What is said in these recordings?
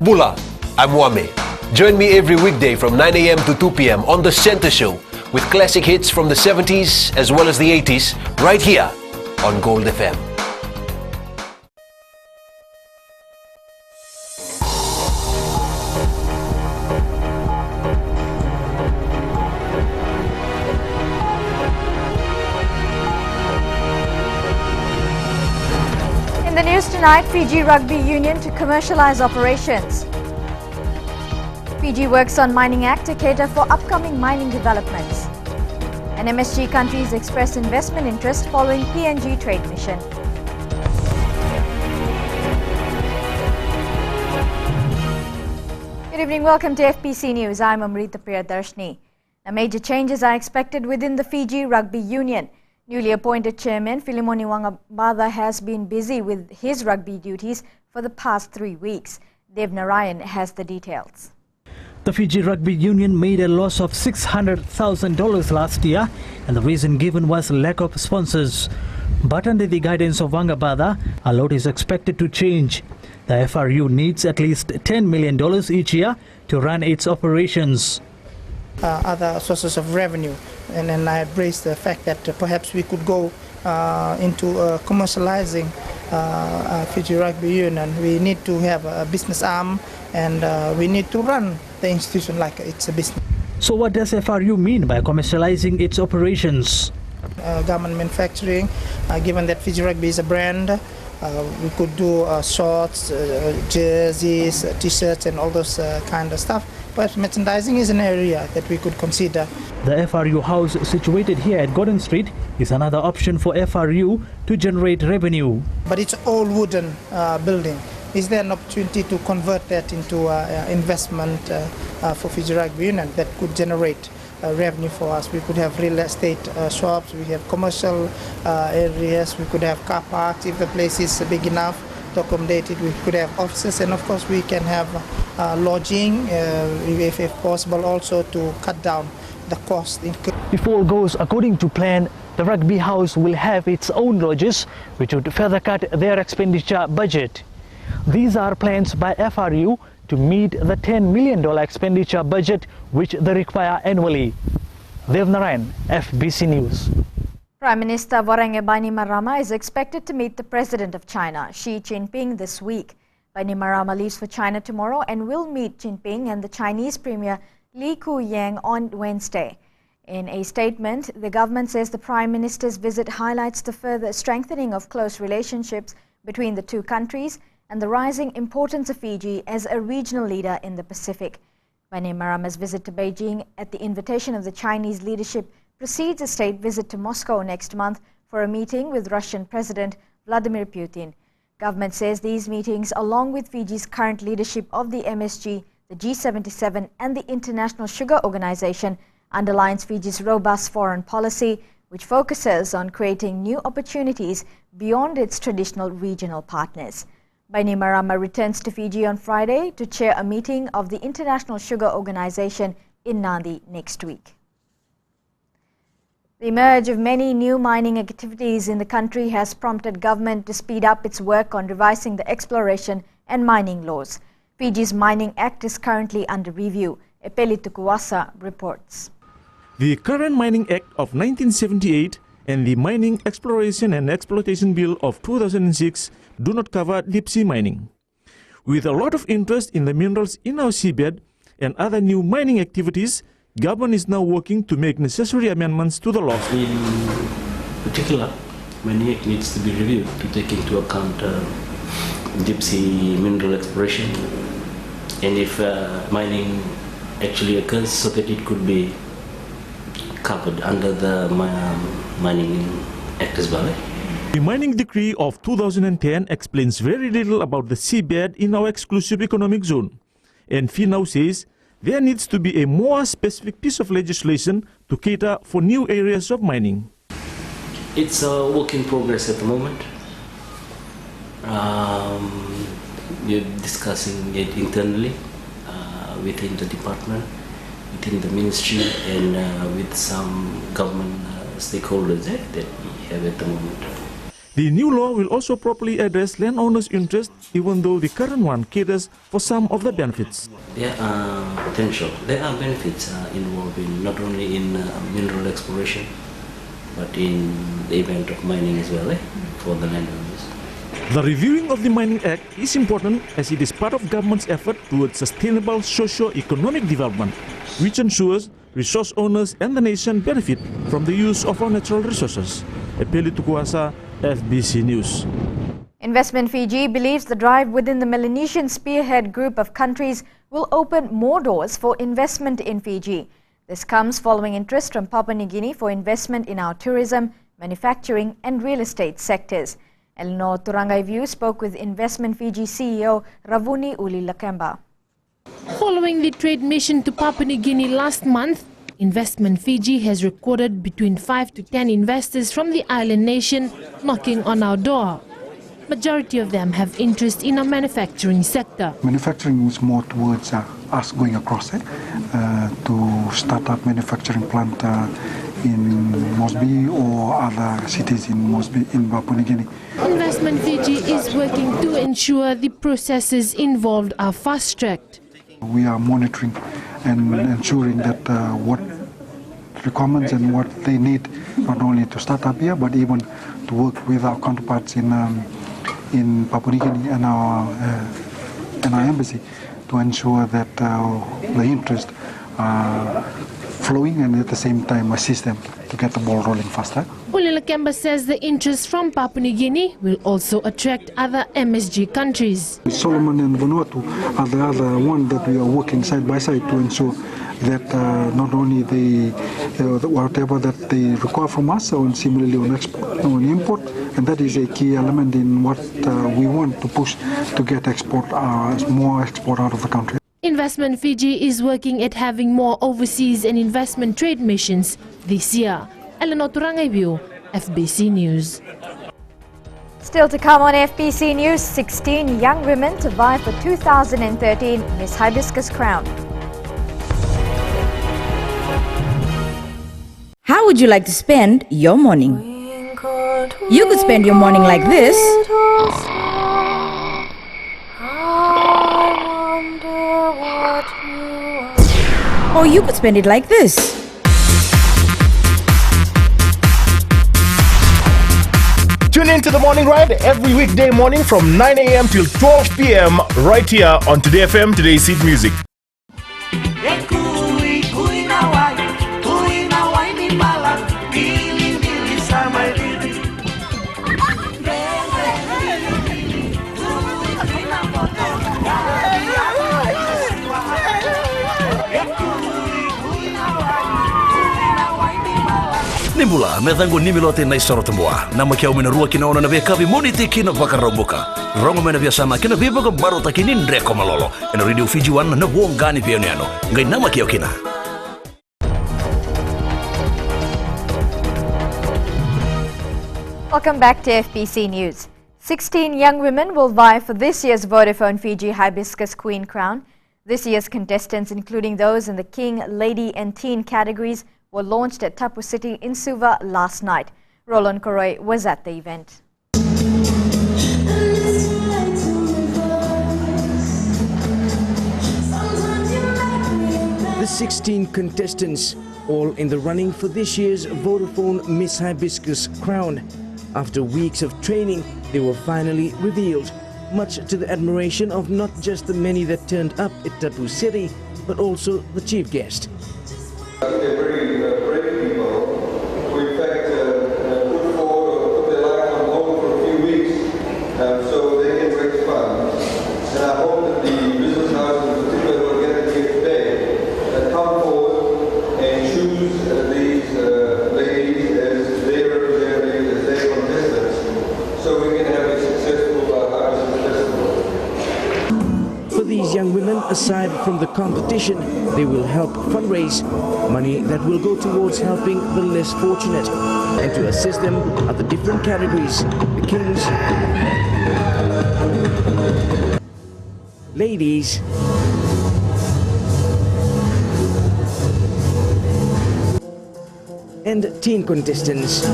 Bula, I'm Wame. Join me every weekday from 9 a.m. to 2 p.m. on The Center Show with classic hits from the 70s as well as the 80s right here on Gold FM. In the news tonight, Fiji Rugby Union to commercialise operations. Fiji works on Mining Act to cater for upcoming mining developments. And MSG countries express investment interest following PNG trade mission. Good evening, welcome to FBC News. I'm Amrita Priyadarshini. Now, major changes are expected within the Fiji Rugby Union. Newly appointed chairman Philemon Iwangabada has been busy with his rugby duties for the past 3 weeks. Dev Narayan has the details. The Fiji Rugby Union made a loss of $600,000 last year, and the reason given was lack of sponsors. But under the guidance of Wangabada, a lot is expected to change. The FRU needs at least $10 million each year to run its operations. Other sources of revenue, and then I raised the fact that perhaps we could go into commercializing Fiji Rugby Union. We need to have a business arm, and we need to run the institution like it's a business. So what does FRU mean by commercializing its operations? Garment manufacturing, given that Fiji Rugby is a brand, we could do shorts, jerseys, t-shirts and all those kind of stuff. But merchandising is an area that we could consider. The FRU house situated here at Gordon Street is another option for FRU to generate revenue. But it's all wooden building. Is there an opportunity to convert that into investment for Fiji Rugby Union that could generate revenue for us? We could have real estate shops, we have commercial areas, we could have car parks if the place is big enough to accommodate it. We could have offices, and of course we can have lodging, if possible, also to cut down the cost. If all goes according to plan, the rugby house will have its own lodges, which would further cut their expenditure budget. These are plans by FRU to meet the $10 million expenditure budget which they require annually. Dev Narayan, FBC News. Prime Minister Bainimarama is expected to meet the President of China, Xi Jinping, this week. Bainimarama leaves for China tomorrow and will meet Jinping and the Chinese Premier Li Keqiang on Wednesday. In a statement, the government says the Prime Minister's visit highlights the further strengthening of close relationships between the two countries and the rising importance of Fiji as a regional leader in the Pacific. Bainimarama's visit to Beijing at the invitation of the Chinese leadership precedes a state visit to Moscow next month for a meeting with Russian President Vladimir Putin. Government says these meetings, along with Fiji's current leadership of the MSG, the G77 and the International Sugar Organization, underlines Fiji's robust foreign policy, which focuses on creating new opportunities beyond its traditional regional partners. Bainimarama returns to Fiji on Friday to chair a meeting of the International Sugar Organization in Nadi next week. The emerge of many new mining activities in the country has prompted government to speed up its work on revising the exploration and mining laws. Fiji's Mining Act is currently under review. Epeli Tukuwasa reports. The current Mining Act of 1978 and the Mining Exploration and Exploitation Bill of 2006 do not cover deep-sea mining. With a lot of interest in the minerals in our seabed and other new mining activities, government is now working to make necessary amendments to the law. In particular, Mining Act needs to be reviewed to take into account deep-sea mineral exploration, and if mining actually occurs, so that it could be covered under the Mining Act as well. The Mining Decree of 2010 explains very little about the seabed in our exclusive economic zone, and FI now says there needs to be a more specific piece of legislation to cater for new areas of mining. It's a work in progress at the moment. We're discussing it internally within the department, within the ministry, and with some government stakeholders that we have at the moment. The new law will also properly address landowners' interests, even though the current one caters for some of the benefits. There are potential. There are benefits involved in not only in mineral exploration, but in the event of mining as well for the landowners. The reviewing of the Mining Act is important as it is part of government's effort towards sustainable socio-economic development, which ensures resource owners and the nation benefit from the use of our natural resources. Epeli Tukuasa, FBC News. Investment Fiji believes the drive within the Melanesian Spearhead group of countries will open more doors for investment in Fiji. This comes following interest from Papua New Guinea for investment in our tourism, manufacturing and real estate sectors. Eleanor Turangaiviu spoke with Investment Fiji CEO Ravuni Uli Lakemba. Following the trade mission to Papua New Guinea last month, Investment Fiji has recorded between 5 to 10 investors from the island nation knocking on our door. Majority of them have interest in our manufacturing sector. Manufacturing is more towards us going across it to start up manufacturing plant in Mosby or other cities in Mosby in Papua New Guinea. Investment Fiji is working to ensure the processes involved are fast-tracked. We are monitoring and ensuring that what requirements and what they need, not only to start up here, but even to work with our counterparts in Papua New Guinea and our embassy to ensure that the interest are flowing and at the same time assist them to get the ball rolling faster. Uli Lakemba says the interest from Papua New Guinea will also attract other MSG countries. Solomon and Vanuatu are the other one that we are working side by side to ensure that not only whatever that they require from us, and similarly on export, on import, and that is a key element in what we want to push to get more export out of the country. Investment Fiji is working at having more overseas and investment trade missions this year. Eleanor Turangaiviu, FBC News. Still to come on FBC News, 16 young women to vie for 2013 Miss Hibiscus Crown. How would you like to spend your morning? You could spend your morning like this. Or you could spend it like this. Tune in to the Morning Ride every weekday morning from 9 a.m. till 12 p.m. right here on Today FM, Today's Hit Music. Nimbula, methango nimilote na isoro tambua. Nama kia umina rua kina ona na via kavi monite kina wakarambuka. Rongo mena via sama kina via baka barota kini ndreko malolo. Ena Radio Fiji 1 na wongani via uniano. Ngai nama kia kina. Welcome back to FBC News. 16 young women will vie for this year's Vodafone Fiji Hibiscus Queen Crown. This year's contestants, including those in the King, Lady and Teen categories, were launched at Tapu City in Suva last night. Roland Koroi was at the event. The 16 contestants, all in the running for this year's Vodafone Miss Hibiscus Crown. After weeks of training, they were finally revealed, much to the admiration of not just the many that turned up at Tapu City, but also the chief guest. They're very brave people who in fact put forward or put their life on hold for a few weeks so they can raise funds. And I hope that the business houses in particular will get here today come forward and choose these ladies as their representatives, as their contestants, so we can have a successful harvest festival. For these young women, aside from the competition, they will help fundraise money that will go towards helping the less fortunate, and to assist them at the different categories: the kings, ladies, and teen contestants.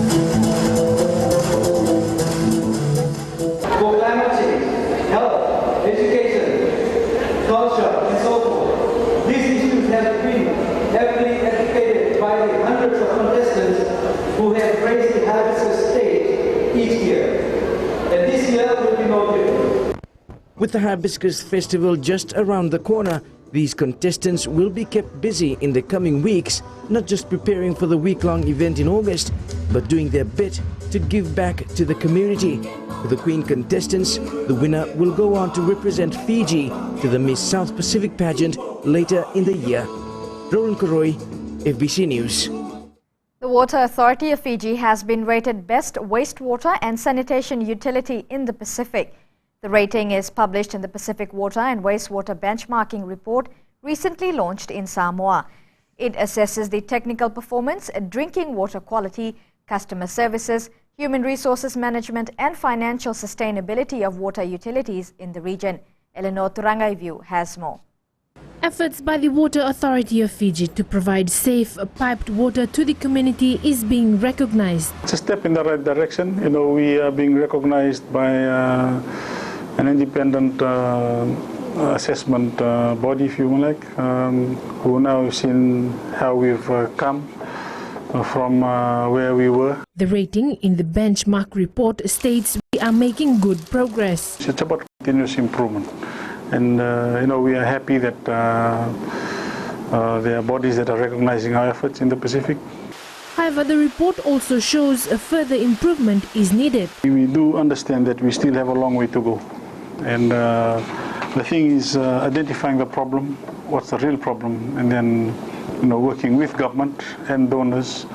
culture, and so forth. These issues have been heavily educated by the hundreds of contestants who have graced the hibiscus stage each year. And this year will be no different. With the Hibiscus Festival just around the corner, these contestants will be kept busy in the coming weeks, not just preparing for the week-long event in August, but doing their bit to give back to the community. For the Queen contestants, the winner will go on to represent Fiji to the Miss South Pacific pageant later in the year. Roland Koroi, FBC News. The Water Authority of Fiji has been rated Best Wastewater and Sanitation Utility in the Pacific. The rating is published in the Pacific Water and Wastewater Benchmarking Report recently launched in Samoa. It assesses the technical performance, drinking water quality, customer services, human resources management and financial sustainability of water utilities in the region. Eleanor Turangaivu has more. Efforts by the Water Authority of Fiji to provide safe piped water to the community is being recognized. It's a step in the right direction. We are being recognized by an independent assessment body, if you like, who now have seen how we've come from where we were. The rating in the benchmark report states we are making good progress. It's about continuous improvement. And we are happy that there are bodies that are recognizing our efforts in the Pacific. However, the report also shows a further improvement is needed. We do understand that we still have a long way to go. And the thing is identifying the problem, what's the real problem, and then working with government and donors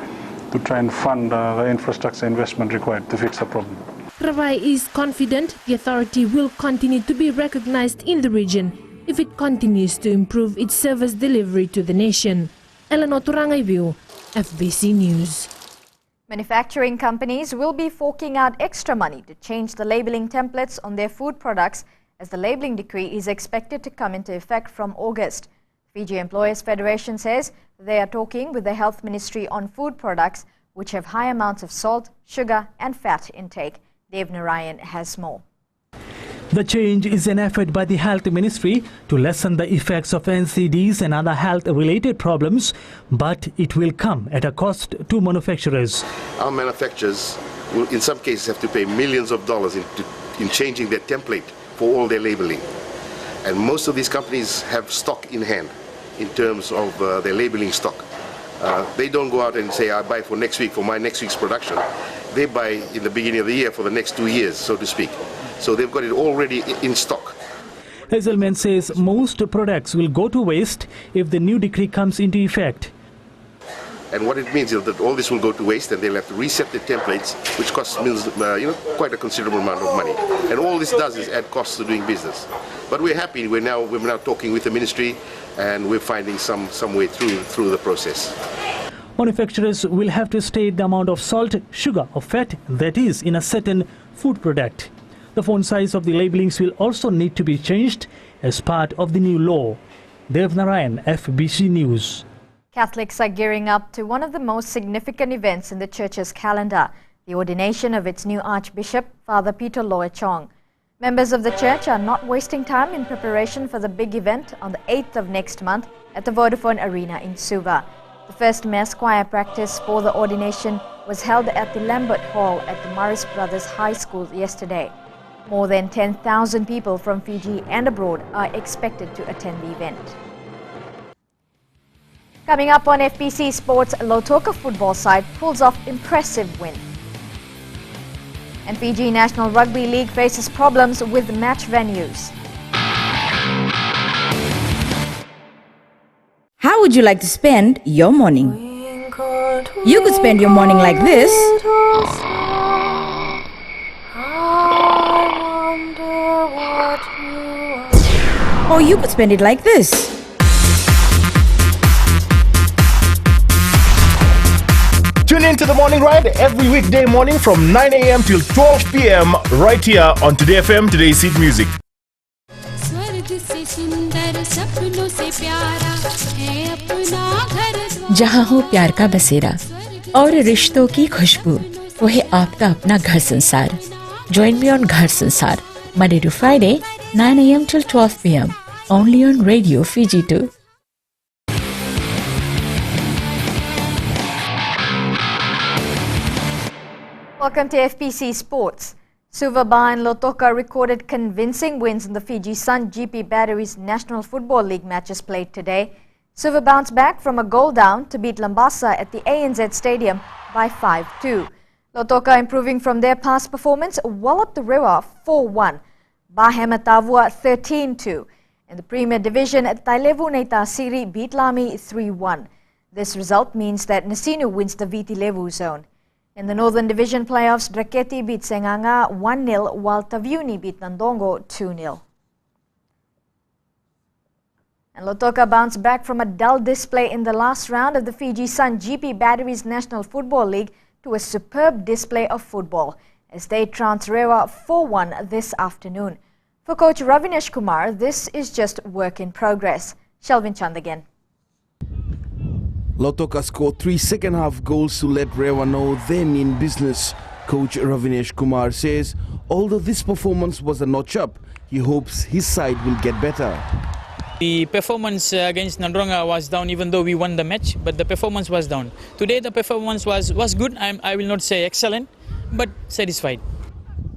to try and fund the infrastructure investment required to fix the problem. Ravai is confident the authority will continue to be recognized in the region if it continues to improve its service delivery to the nation. Eleanor Turangaivu, FBC News. Manufacturing companies will be forking out extra money to change the labeling templates on their food products as the labeling decree is expected to come into effect from August. Fiji Employers Federation says they are talking with the Health Ministry on food products which have high amounts of salt, sugar and fat intake. Dev Narayan has more. The change is an effort by the Health Ministry to lessen the effects of NCDs and other health-related problems, but it will come at a cost to manufacturers. Our manufacturers will in some cases have to pay millions of dollars in changing their template for all their labeling. And most of these companies have stock in hand in terms of their labeling stock. They don't go out and say, I buy for next week for my next week's production. They buy in the beginning of the year for the next 2 years, so to speak. So they've got it already in stock. Hazelman says most products will go to waste if the new decree comes into effect. And what it means is that all this will go to waste and they'll have to reset the templates, which costs quite a considerable amount of money. And all this does is add costs to doing business. But we're happy. We're now talking with the ministry and we're finding some way through the process. Manufacturers will have to state the amount of salt, sugar or fat that is in a certain food product. The font size of the labelings will also need to be changed as part of the new law. Dev Narayan, FBC News. Catholics are gearing up to one of the most significant events in the church's calendar, the ordination of its new Archbishop, Father Peter Loe Chong. Members of the church are not wasting time in preparation for the big event on the 8th of next month at the Vodafone Arena in Suva. The first mass choir practice for the ordination was held at the Lambert Hall at the Morris Brothers High School yesterday. More than 10,000 people from Fiji and abroad are expected to attend the event. Coming up on FBC Sports, Lautoka football side pulls off impressive win. And Fiji National Rugby League faces problems with match venues. How would you like to spend your morning? You could spend your morning like this. Or you could spend it like this. Tune in to the morning ride every weekday morning from 9 a.m. till 12 p.m. right here on Today FM, Today's Seed Music. जहाँ हो प्यार का बसेरा और रिश्तों की खुशबू, वो है आपका अपना घर संसार. Join me on Ghar Sansar, Monday to Friday, 9 a.m. till 12 p.m. only on Radio Fiji 2. Welcome to FBC Sports. Suvaba and Lotoka recorded convincing wins in the Fiji Sun GP Batteries National Football League matches played today. Suva bounced back from a goal down to beat Lambasa at the ANZ Stadium by 5-2. Lotoka improving from their past performance walloped the Rewa 4-1. Bahematavua 13-2. In the Premier Division, Tailevu Neta Siri beat Lami 3-1. This result means that Nasinu wins the Viti Levu zone. In the Northern Division playoffs, Draketi beat Senganga 1-0 while Taviuni beat Nandongo 2-0. And Lotoka bounced back from a dull display in the last round of the Fiji Sun GP Batteries National Football League to a superb display of football as they trounced Rewa 4-1 this afternoon. For coach Ravinesh Kumar, this is just work in progress. Shelvin Chand again. Lotoka scored 3 second-half goals to let Rewa know they mean business. Coach Ravinesh Kumar says, although this performance was a notch up, he hopes his side will get better. The performance against Nandronga was down, even though we won the match, but the performance was down. Today the performance was good. I will not say excellent, but satisfied.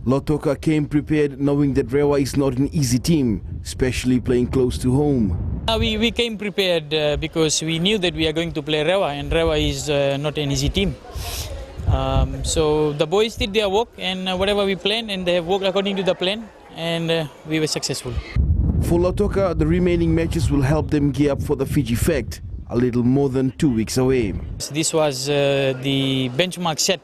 Lotoka came prepared knowing that Rewa is not an easy team, especially playing close to home. We came prepared because we knew that we are going to play Rewa, and Rewa is not an easy team. So the boys did their work, and whatever we planned, and they have worked according to the plan, and we were successful. For Lotoka, the remaining matches will help them gear up for the Fiji Fect, a little more than 2 weeks away. This was the benchmark set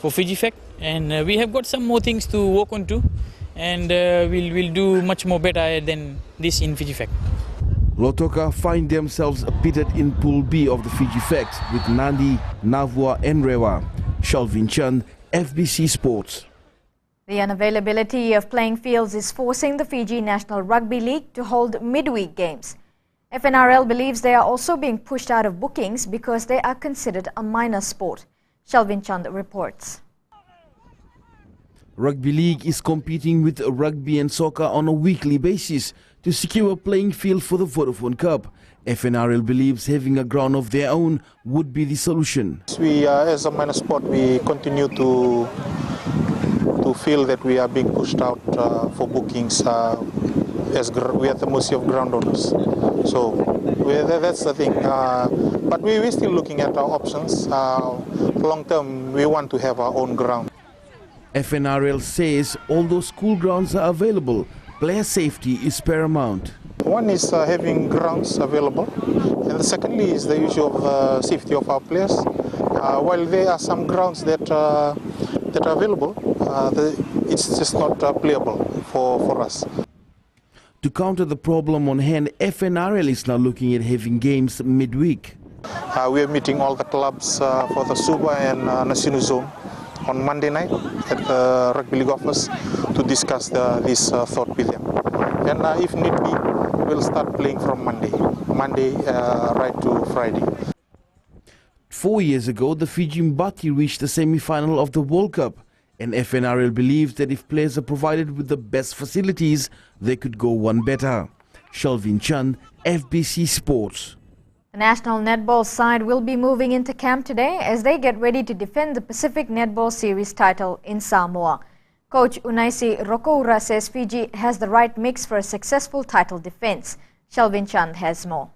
for Fiji Fect, and we have got some more things to work on too, and we'll do much more better than this in Fiji Fect. Lotoka find themselves pitted in Pool B of the Fiji Fect with Nandi, Navua and Rewa. Shalvin Chand, FBC Sports. The unavailability of playing fields is forcing the Fiji National Rugby League to hold midweek games. FNRL believes they are also being pushed out of bookings because they are considered a minor sport. Shalvin Chand reports. Rugby League is competing with rugby and soccer on a weekly basis to secure a playing field for the Vodafone Cup. FNRL believes having a ground of their own would be the solution. We, as a minor sport, we continue to feel that we are being pushed out for bookings as we are at the mercy of ground owners. So that's the thing. But we're still looking at our options. Long term, we want to have our own ground. FNRL says although school grounds are available, player safety is paramount. One is having grounds available, and the secondly is the issue of safety of our players. While there are some grounds that are available, it's just not playable for us. To counter the problem on hand, FNRL is now looking at having games midweek. We are meeting all the clubs for the Suba and Nasinu zone on Monday night at the Rugby League office to discuss this thought with them. And if need be, we'll start playing from Monday right to Friday. 4 years ago, the Fiji Mbati reached the semi-final of the World Cup, and FNRL believes that if players are provided with the best facilities, they could go one better. Shalvin Chand, FBC Sports. The national netball side will be moving into camp today as they get ready to defend the Pacific Netball Series title in Samoa. Coach Unaisi Rokoura says Fiji has the right mix for a successful title defense. Shalvin Chand has more.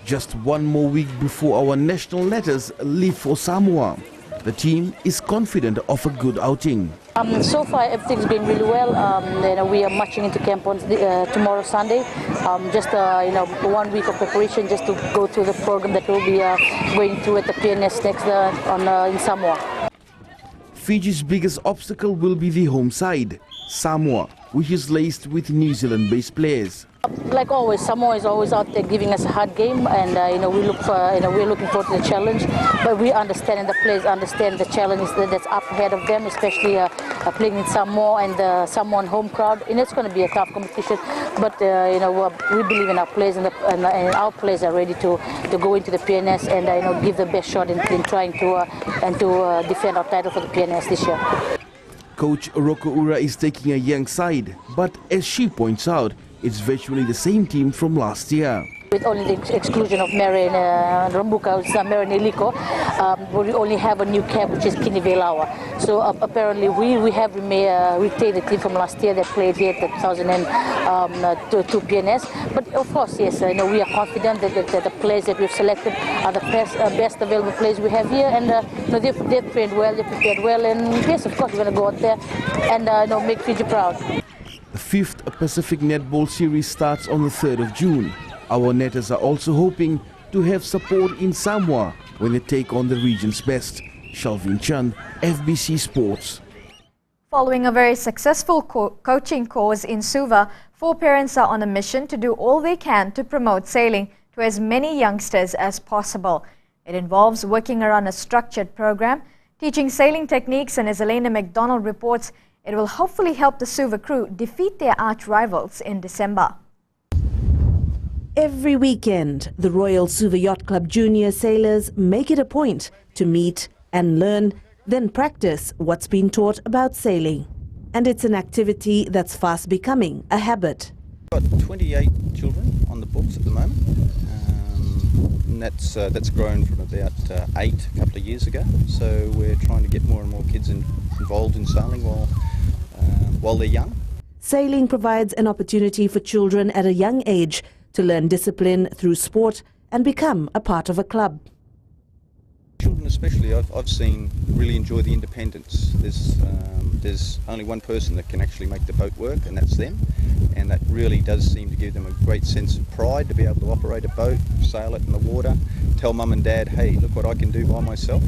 Just one more week before our national letters leave for Samoa. The team is confident of a good outing. So far, everything's been really well. We are marching into camp on tomorrow, Sunday. Just 1 week of preparation just to go through the program that we'll be going through at the PNS next in Samoa. Fiji's biggest obstacle will be the home side, Samoa, which is laced with New Zealand-based players. Like always, Samoa is always out there giving us a hard game, and we're looking forward to the challenge. But we understand, and the players understand the challenge that's up ahead of them, especially playing in Samoa and the Samoan home crowd. And it's going to be a tough competition, but we believe in our players, and our players are ready to go into the PNS and give the best shot in trying to defend our title for the PNS this year. Coach Roko Ura is taking a young side, but as she points out, it's virtually the same team from last year. With only the exclusion of Marin Rambuka, Marin Iliko, we only have a new camp, which is Kini Velawa. So apparently we have retained the team from last year that played here at the 2002 PNS. But of course, yes, we are confident that the players that we've selected are the best available players we have here, and they've trained well, they've prepared well, and yes, of course, we're going to go out there and make Fiji proud. The 5th Pacific Netball Series starts on the 3rd of June. Our netters are also hoping to have support in Samoa when they take on the region's best. Shalvin Chan, FBC Sports. Following a very successful coaching course in Suva, 4 parents are on a mission to do all they can to promote sailing to as many youngsters as possible. It involves working around a structured program, teaching sailing techniques, and as Elena McDonald reports, it will hopefully help the Suva crew defeat their arch rivals in December. Every weekend, the Royal Suva Yacht Club junior sailors make it a point to meet and learn, then practice what's been taught about sailing. And it's an activity that's fast becoming a habit. We've got 28 children on the books at the moment, and that's grown from about 8 a couple of years ago. So we're trying to get more and more kids involved in sailing while they're young. Sailing provides an opportunity for children at a young age to learn discipline through sport and become a part of a club. Children especially, I've seen really enjoy the independence. There's only one person that can actually make the boat work, and that's them. And that really does seem to give them a great sense of pride to be able to operate a boat, sail it in the water, tell mum and dad, hey, look what I can do by myself.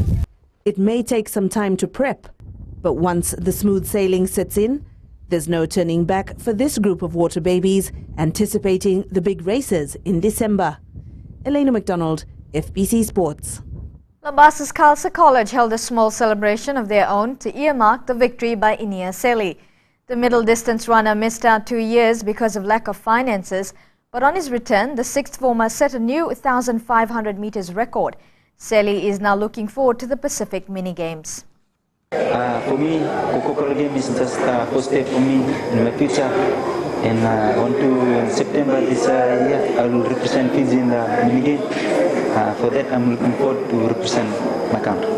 It may take some time to prep, but once the smooth sailing sets in, there's no turning back for this group of water babies anticipating the big races in December. Elena McDonald, FBC Sports. Lambasa's Khalsa College held a small celebration of their own to earmark the victory by Inia Seli. The middle distance runner missed out 2 years because of lack of finances, but on his return, the 6th former set a new 1,500 meters record. Seli is now looking forward to the Pacific Mini Games. For me, Coca-Cola game is just first step for me in my future. And on to September this year, I will represent Fiji in the mini game. For that, I'm looking forward to represent my country.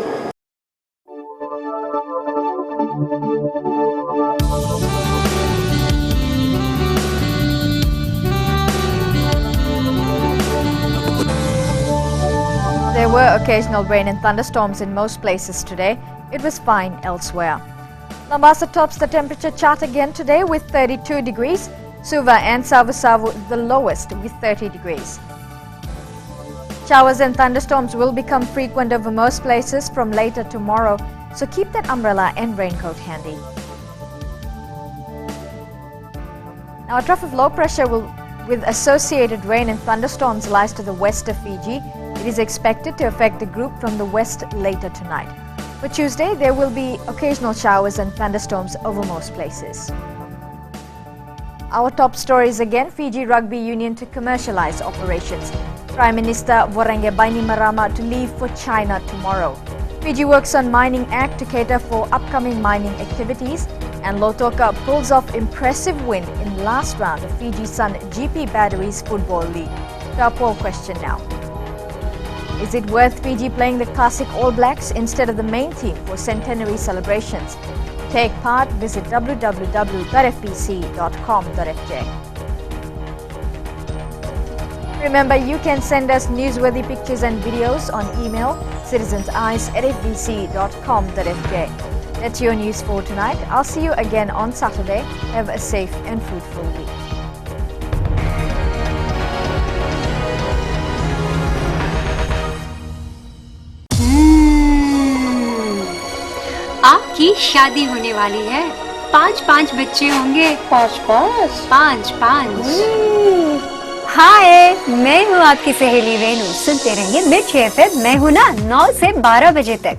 There were occasional rain and thunderstorms in most places today. It was fine elsewhere. Lambasa tops the temperature chart again today with 32 degrees. Suva and Savu the lowest with 30 degrees. Showers and thunderstorms will become frequent over most places from later tomorrow, so keep that umbrella and raincoat handy. Now a trough of low pressure with associated rain and thunderstorms lies to the west of Fiji. It is expected to affect the group from the west later tonight. For Tuesday, there will be occasional showers and thunderstorms over most places. Our top stories again, Fiji Rugby Union to commercialize operations. Prime Minister Voreqe Bainimarama to leave for China tomorrow. Fiji works on Mining Act to cater for upcoming mining activities. And Lotoka pulls off impressive win in last round of Fiji Sun GP Batteries Football League. To our poll question now. Is it worth Fiji playing the classic All Blacks instead of the main team for centenary celebrations? To take part, visit www.fbc.com.fj. Remember, you can send us newsworthy pictures and videos on email citizenseyes@fbc.com.fj. That's your news for tonight. I'll see you again on Saturday. Have a safe and fruitful week. आपकी शादी होने वाली है। 5 बच्चे होंगे। 5 हाय, मैं हूँ आपकी सहेली रेनू। सुनते रहिए मिर्ची एफएम। मैं हूँ ना 9 से 12 बजे तक।